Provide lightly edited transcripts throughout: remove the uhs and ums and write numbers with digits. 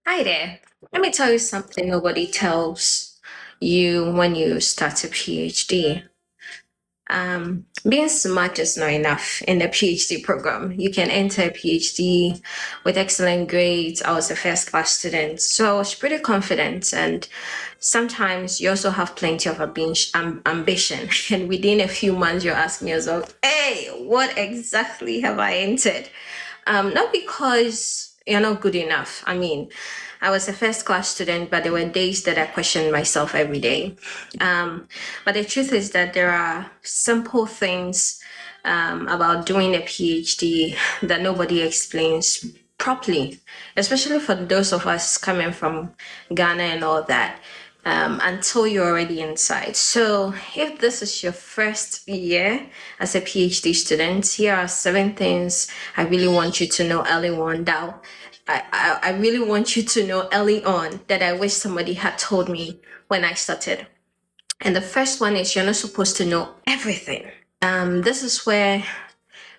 Hi there. Let me tell you something nobody tells you when you start a PhD. Being smart is not enough in the PhD program. You can enter a PhD with excellent grades. I was a first class student, so I was pretty confident. And sometimes you also have plenty of ambition. And within a few months, you're asking yourself, hey, what exactly have I entered? Not because you're not good enough. I mean, I was a first class student, but there were days that I questioned myself every day. But the truth is that there are simple things about doing a PhD that nobody explains properly, especially for those of us coming from Ghana and all that. Until you're already inside. So, if this is your first year as a PhD student, here are 7 things I really want you to know early on. That I really want you to know early on that I wish somebody had told me when I started. And the first one is you're not supposed to know everything. This is where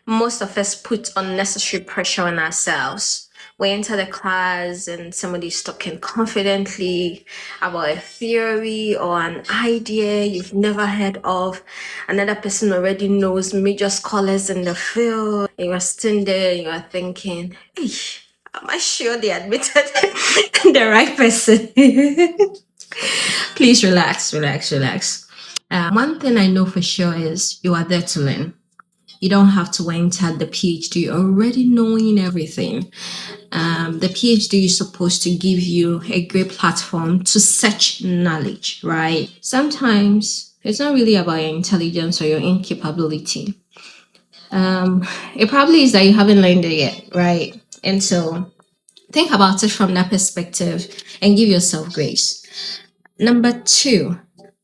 most of us put unnecessary pressure on ourselves. We enter the class and somebody's talking confidently about a theory or an idea you've never heard of. Another person already knows major scholars in the field. And you are sitting there and you are thinking, hey, am I sure they admitted the right person? Please relax, relax, relax. One thing I know for sure is you are there to learn. You don't have to enter the PhD already knowing everything. The PhD is supposed to give you a great platform to search knowledge, right? Sometimes it's not really about your intelligence or your incapability. It probably is that you haven't learned it yet, right? And so think about it from that perspective and give yourself grace. Number two,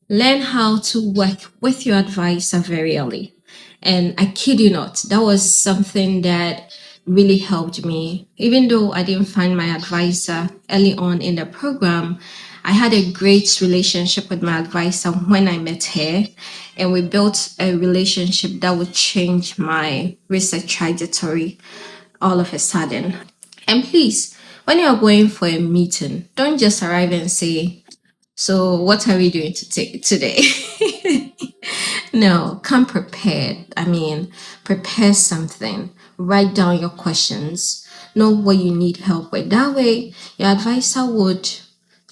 learn how to work with your advisor very early. And I kid you not, that was something that really helped me. Even though I didn't find my advisor early on in the program, I had a great relationship with my advisor when I met her, and we built a relationship that would change my research trajectory all of a sudden. And please, when you're going for a meeting, don't just arrive and say, so, what are we doing today? No, come prepared. I mean, prepare something. Write down your questions. Know what you need help with. That way, your advisor would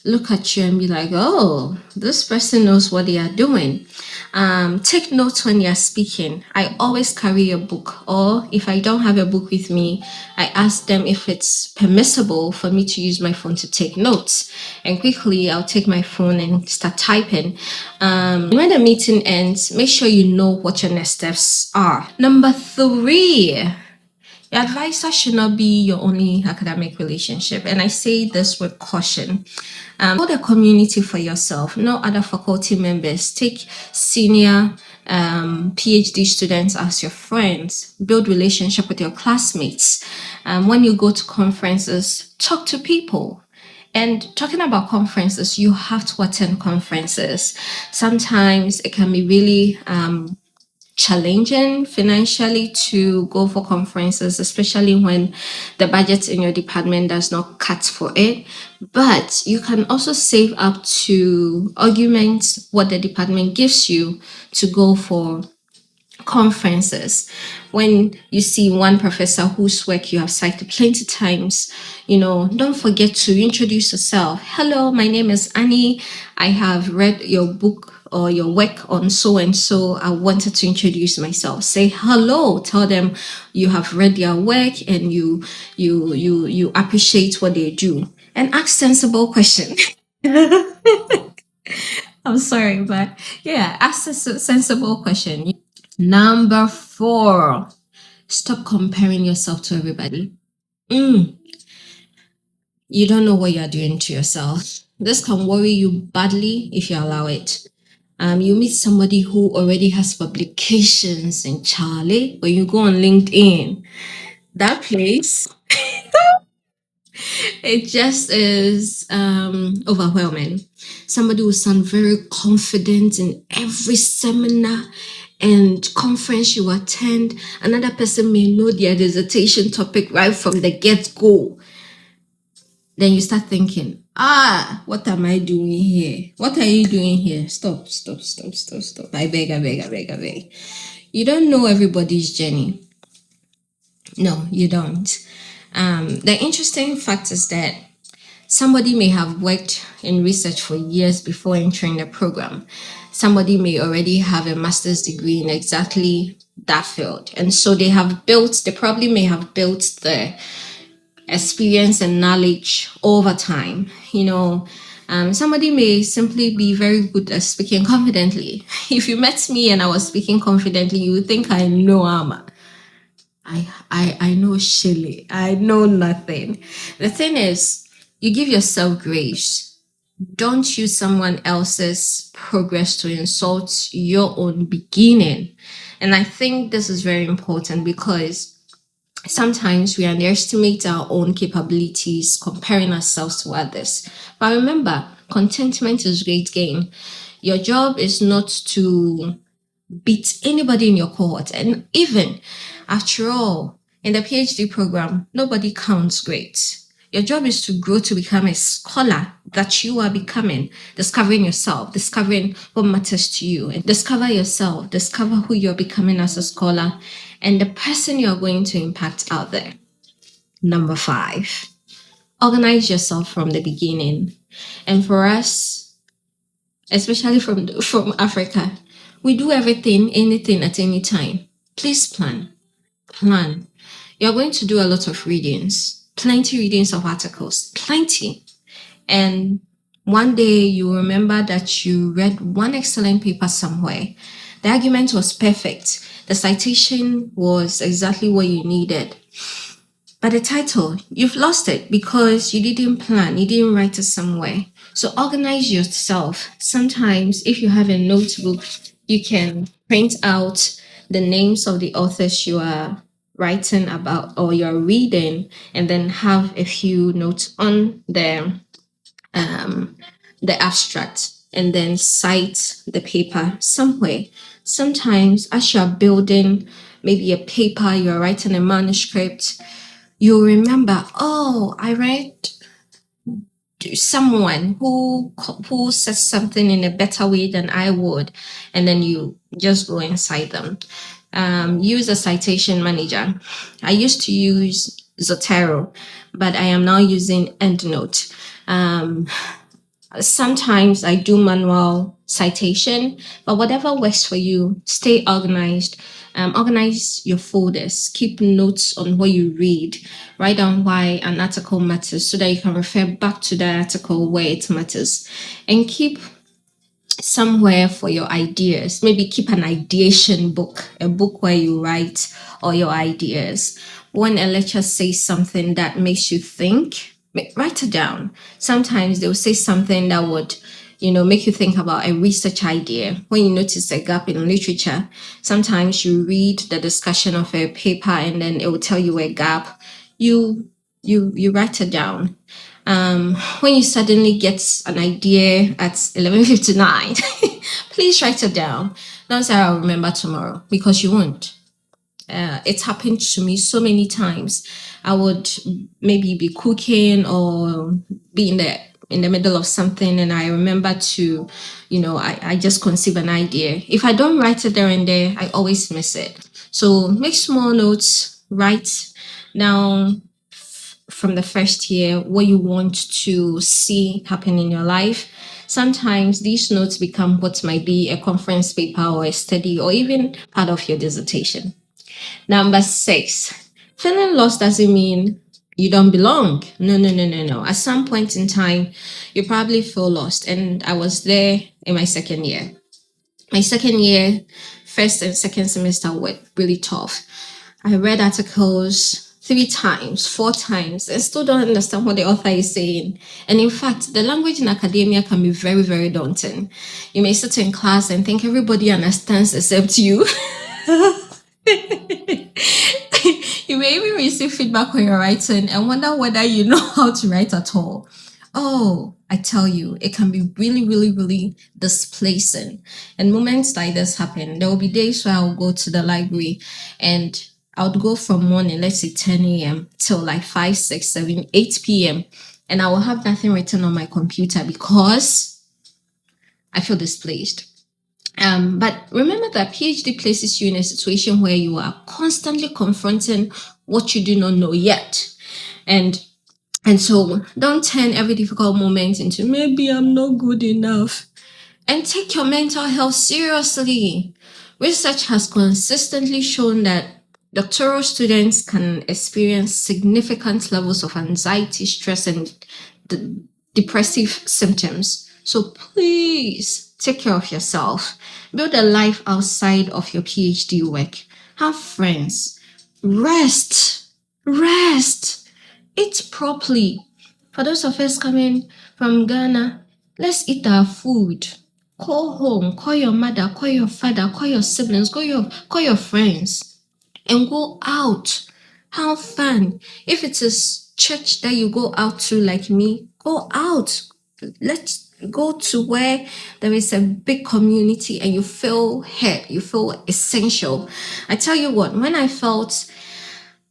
look at you and be like, oh, this person knows what they are doing. Take notes when you're speaking. I always carry a book, or if I don't have a book with me, I ask them if it's permissible for me to use my phone to take notes. And quickly, I'll take my phone and start typing. When the meeting ends, make sure you know what your next steps are. Number three, your advisor should not be your only academic relationship. And I say this with caution. Build a community for yourself, no other faculty members. Take senior PhD students as your friends. Build relationship with your classmates. When you go to conferences, talk to people. And talking about conferences, you have to attend conferences. Sometimes it can be really challenging financially to go for conferences, especially when the budget in your department does not cut for it. But you can also save up to augment what the department gives you to go for conferences. When you see one professor whose work you have cited plenty times, don't forget to introduce yourself. Hello, my name is Annie. I have read your book or your work on so and so. I wanted to introduce myself. Say hello. Tell them you have read their work and you appreciate what they do. And ask sensible questions. I'm sorry, but yeah, ask a sensible question. Number four, stop comparing yourself to everybody. You don't know what you're doing to yourself. This can worry you badly if you allow it. You meet somebody who already has publications in Charlie, when you go on LinkedIn, that place, it just is overwhelming. Somebody will sound very confident in every seminar and conference you attend. Another person may know their dissertation topic right from the get-go. then you start thinking, what am I doing here? What are you doing here? Stop, stop, stop, stop, stop. I beg, I beg, I beg, I beg. You don't know everybody's journey. No, you don't. The interesting fact is that somebody may have worked in research for years before entering the program. Somebody may already have a master's degree in exactly that field. And so they probably may have built the experience and knowledge over time. Somebody may simply be very good at speaking confidently. If you met me and I was speaking confidently, you would think I know Amma. I know Shelley. I know nothing. The thing is, you give yourself grace. Don't use someone else's progress to insult your own beginning. And I think this is very important because sometimes we underestimate our own capabilities comparing ourselves to others. But remember, contentment is great gain. Your job is not to beat anybody in your cohort. And even after all, in the PhD program, nobody counts grades. Your job is to grow to become a scholar that you are becoming, discovering yourself, discovering what matters to you, and discover yourself, discover who you're becoming as a scholar, and the person you're going to impact out there. Number 5, organize yourself from the beginning. And for us, especially from Africa, we do everything, anything at any time. Please plan. Plan. You're going to do a lot of readings, plenty readings of articles, plenty. And one day you remember that you read one excellent paper somewhere. The argument was perfect. The citation was exactly what you needed. But the title, you've lost it because you didn't plan, you didn't write it somewhere. So organize yourself. Sometimes if you have a notebook, you can print out the names of the authors you are writing about or you're reading, and then have a few notes on the abstract, and then cite the paper somewhere. Sometimes as you're building maybe a paper, you're writing a manuscript, you'll remember, I read someone who says something in a better way than I would, and then you just go inside them. Use a citation manager. I used to use Zotero, but I am now using EndNote. Sometimes I do manual citation, but whatever works for you, stay organized. Organize your folders, keep notes on what you read, write down why an article matters so that you can refer back to the article where it matters, and keep somewhere for your ideas. Maybe keep an ideation book, a book where you write all your ideas. When a lecturer says something that makes you think, write it down. Sometimes they'll say something that would make you think about a research idea. When you notice a gap in literature, sometimes you read the discussion of a paper and then it will tell you a gap. You write it down. When you suddenly get an idea at 11:59, please write it down. Don't say I'll remember tomorrow, because you won't. It's happened to me so many times. I would maybe be cooking or be in the middle of something, and I remember to, I just conceive an idea. If I don't write it there and there, I always miss it. So make small notes, write down from the first year what you want to see happen in your life. Sometimes these notes become what might be a conference paper or a study or even part of your dissertation. Number 6, feeling lost doesn't mean you don't belong. No. At some point in time, you probably feel lost. And I was there in my second year. My second year, first and second semester were really tough. I read articles 3 times, 4 times, and still don't understand what the author is saying. And in fact, the language in academia can be very, very daunting. You may sit in class and think everybody understands except you. You may even receive feedback when you're writing and wonder whether you know how to write at all. I tell you, it can be really, really, really displacing. And moments like this happen. There will be days where I'll go to the library and I would go from morning, let's say 10 a.m. till like 5, 6, 7, 8 p.m. and I will have nothing written on my computer because I feel displaced. But remember that PhD places you in a situation where you are constantly confronting what you do not know yet. And so don't turn every difficult moment into maybe I'm not good enough. And take your mental health seriously. Research has consistently shown that doctoral students can experience significant levels of anxiety, stress, and depressive symptoms. So please take care of yourself. Build a life outside of your PhD work. Have friends. Rest. Rest. Eat properly. For those of us coming from Ghana, let's eat our food. Call home, call your mother, call your father, call your siblings, call your friends, and go out. Have fun. If it is church that you go out to like me, go out. Let's go to where there is a big community and you feel heard, you feel essential. I tell you what, when I felt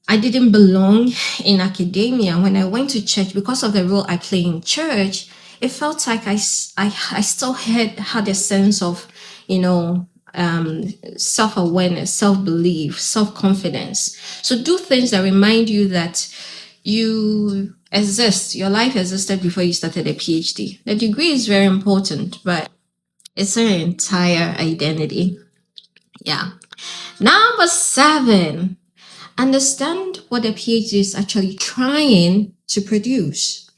I didn't belong in academia, when I went to church, because of the role I play in church, it felt like I still had a sense of, self-awareness, self-belief, self-confidence. So do things that remind you that you exist, your life existed before you started a PhD. The degree is very important, but it's an entire identity. Yeah. Number 7. Understand what a PhD is actually trying to produce.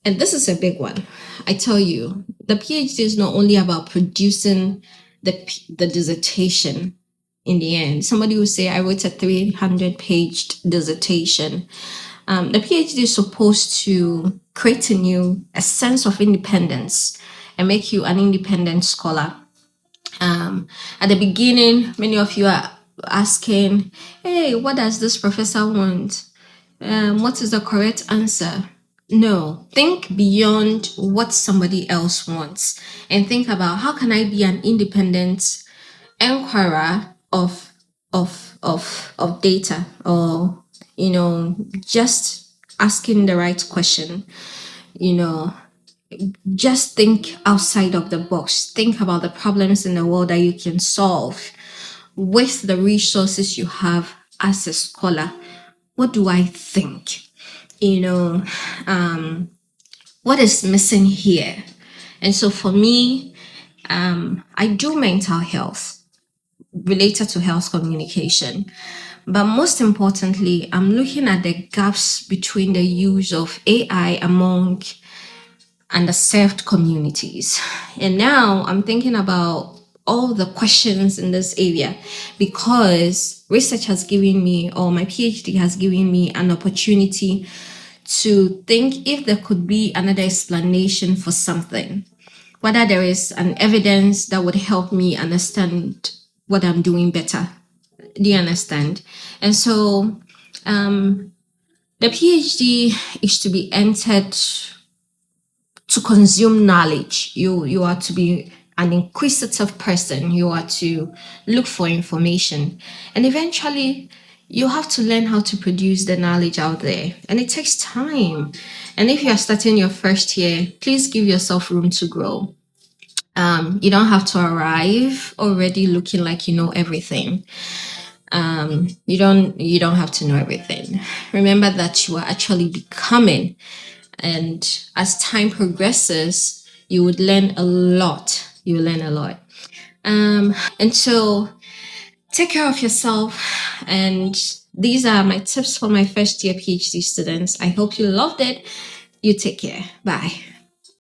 And this is a big one. I tell you, the PhD is not only about producing the dissertation in the end. Somebody will say, I wrote a 300-page dissertation. The PhD is supposed to create in you a sense of independence and make you an independent scholar. At the beginning, many of you are asking, hey, what does this professor want? What is the correct answer? No, think beyond what somebody else wants and think about how can I be an independent inquirer of data, or just asking the right question. Just think outside of the box. Think about the problems in the world that you can solve with the resources you have as a scholar. What do I think? What is missing here? And so for me, I do mental health related to health communication. But most importantly, I'm looking at the gaps between the use of AI among underserved communities. And now I'm thinking about all the questions in this area because research has given me, or my PhD has given me, an opportunity to think if there could be another explanation for something, whether there is an evidence that would help me understand what I'm doing better. Do you understand? And so the PhD is to be entered to consume knowledge. You are to be an inquisitive person. You are to look for information. And eventually, you have to learn how to produce the knowledge out there. And it takes time. And if you are starting your first year, please give yourself room to grow. You don't have to arrive already looking like you know everything. You don't have to know everything. Remember that you are actually becoming, and as time progresses, you would learn a lot. You will learn a lot. And so take care of yourself. And these are my tips for my first year PhD students. I hope you loved it. You take care. Bye.